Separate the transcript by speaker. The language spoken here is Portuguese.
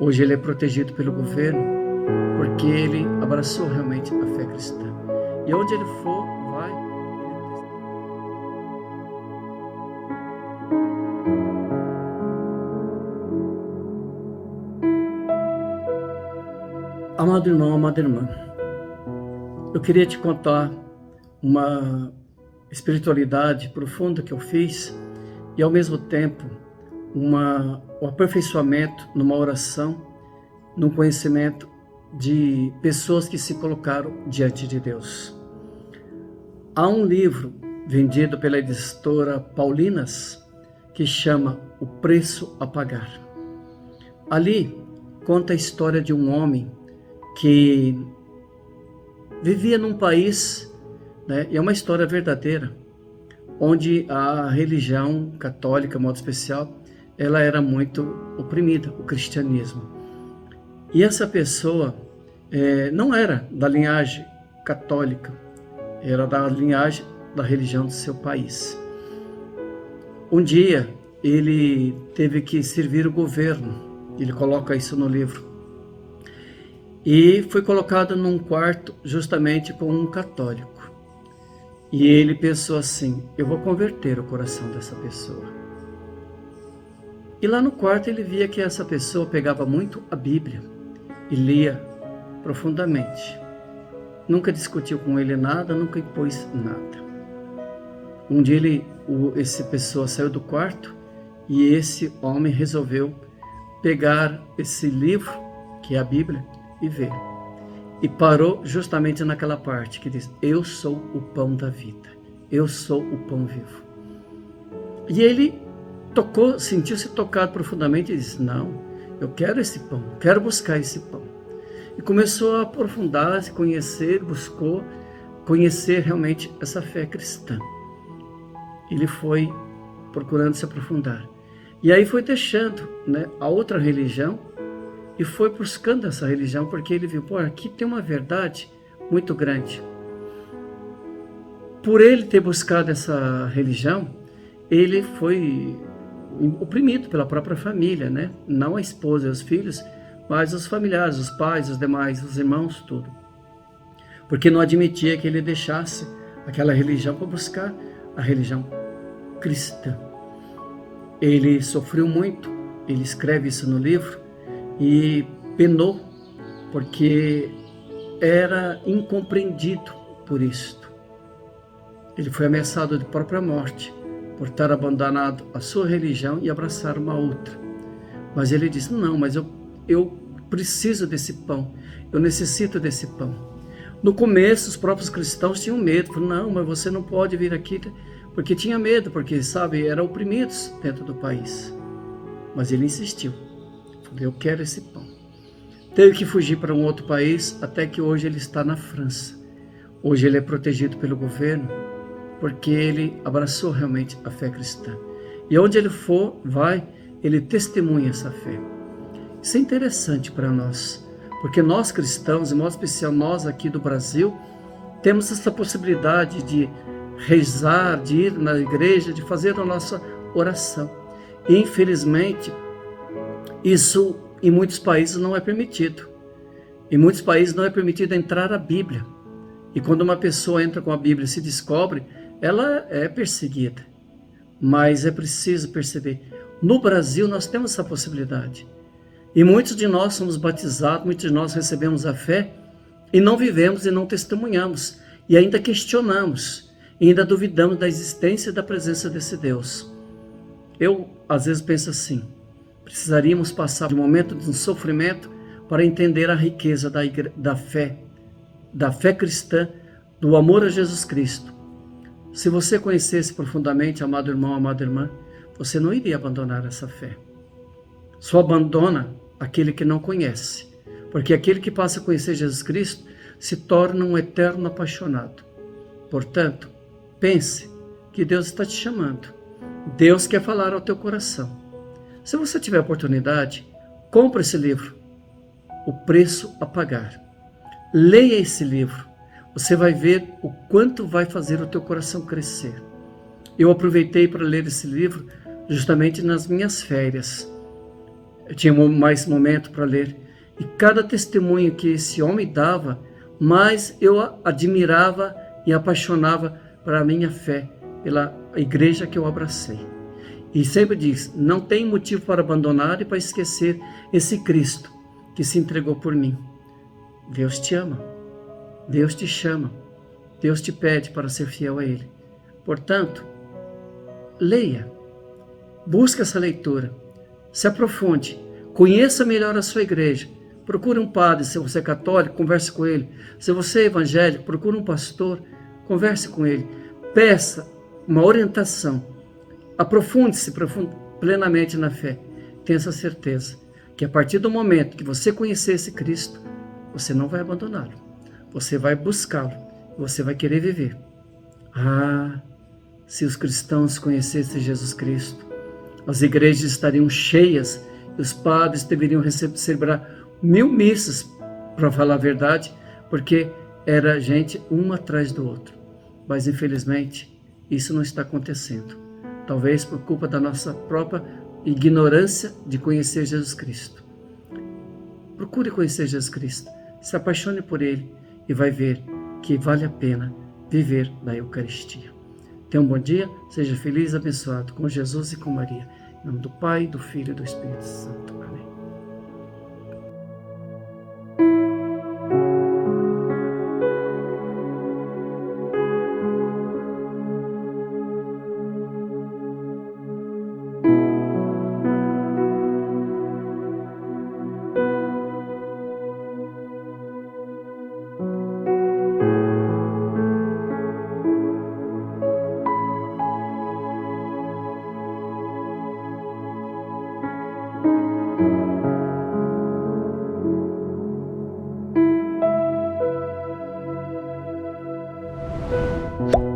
Speaker 1: Hoje ele é protegido pelo governo porque ele abraçou realmente a fé cristã. E onde ele for, vai. Amado irmão, amada irmã, eu queria te contar uma espiritualidade profunda que eu fiz e ao mesmo tempo um aperfeiçoamento numa oração, num conhecimento de pessoas que se colocaram diante de Deus. Há um livro vendido pela editora Paulinas que chama O Preço a Pagar. Ali conta a história de um homem que vivia num país, e é uma história verdadeira, onde a religião católica, de modo especial, ela era muito oprimida, o cristianismo. E essa pessoa não era da linhagem católica, era da linhagem da religião do seu país. Um dia ele teve que servir o governo, ele coloca isso no livro, e foi colocado num quarto justamente com um católico. E ele pensou assim: eu vou converter o coração dessa pessoa. E lá no quarto ele via que essa pessoa pegava muito a Bíblia e lia profundamente. Nunca discutiu com ele nada, nunca impôs nada. Um dia essa pessoa saiu do quarto e esse homem resolveu pegar esse livro, que é a Bíblia, e ver. E parou justamente naquela parte que diz: eu sou o pão da vida, eu sou o pão vivo. E ele sentiu-se tocado profundamente e disse: não, eu quero esse pão, quero buscar esse pão. E começou a aprofundar, se conhecer, buscou conhecer realmente essa fé cristã. Ele foi procurando se aprofundar. E aí foi deixando a outra religião e foi buscando essa religião, porque ele viu: aqui tem uma verdade muito grande. Por ele ter buscado essa religião, ele foi oprimido pela própria família, não a esposa e os filhos, mas os familiares, os pais, os demais, os irmãos, tudo. Porque não admitia que ele deixasse aquela religião para buscar a religião cristã. Ele sofreu muito, ele escreve isso no livro, e penou, porque era incompreendido por isto. Ele foi ameaçado de própria morte, por ter abandonado a sua religião e abraçar uma outra. Mas ele disse: não, mas eu preciso desse pão, eu necessito desse pão. No começo, os próprios cristãos tinham medo, falaram: não, mas você não pode vir aqui, porque tinha medo, porque, eram oprimidos dentro do país. Mas ele insistiu: eu quero esse pão. Teve que fugir para um outro país, até que hoje ele está na França. Hoje ele é protegido pelo governo, porque ele abraçou realmente a fé cristã. E onde ele for, ele testemunha essa fé. Isso é interessante para nós, porque nós cristãos, de modo especial nós aqui do Brasil, temos essa possibilidade de rezar, de ir na igreja, de fazer a nossa oração. E infelizmente, isso em muitos países não é permitido. Em muitos países não é permitido entrar a Bíblia. E quando uma pessoa entra com a Bíblia e se descobre, ela é perseguida. Mas é preciso perceber: no Brasil nós temos essa possibilidade. E muitos de nós somos batizados, muitos de nós recebemos a fé e não vivemos e não testemunhamos. E ainda questionamos, e ainda duvidamos da existência e da presença desse Deus. Eu às vezes penso assim: precisaríamos passar de um momento de sofrimento para entender a riqueza da fé cristã, do amor a Jesus Cristo. Se você conhecesse profundamente, amado irmão, amada irmã, você não iria abandonar essa fé. Só abandona aquele que não conhece, porque aquele que passa a conhecer Jesus Cristo se torna um eterno apaixonado. Portanto, pense que Deus está te chamando. Deus quer falar ao teu coração. Se você tiver oportunidade, compre esse livro, O Preço a Pagar. Leia esse livro. Você vai ver o quanto vai fazer o teu coração crescer. Eu aproveitei para ler esse livro justamente nas minhas férias. Eu tinha mais momento para ler. E cada testemunho que esse homem dava, mais eu admirava e apaixonava para a minha fé, pela igreja que eu abracei. E sempre diz, não tem motivo para abandonar e para esquecer esse Cristo que se entregou por mim. Deus te ama, Deus te chama, Deus te pede para ser fiel a Ele. Portanto, leia, busque essa leitura, se aprofunde, conheça melhor a sua igreja, procure um padre, se você é católico, converse com ele, se você é evangélico, procure um pastor, converse com ele, peça uma orientação, aprofunde-se plenamente na fé, tenha essa certeza, que a partir do momento que você conhecer esse Cristo, você não vai abandoná-lo, você vai buscá-lo, você vai querer viver. Ah, se os cristãos conhecessem Jesus Cristo, as igrejas estariam cheias e os padres deveriam celebrar 1000 missas, para falar a verdade, porque era gente um atrás do outro. Mas infelizmente isso não está acontecendo. Talvez por culpa da nossa própria ignorância de conhecer Jesus Cristo. Procure conhecer Jesus Cristo, se apaixone por Ele e vai ver que vale a pena viver da Eucaristia. Tenha um bom dia, seja feliz e abençoado com Jesus e com Maria. Em nome do Pai, do Filho e do Espírito Santo. Amém.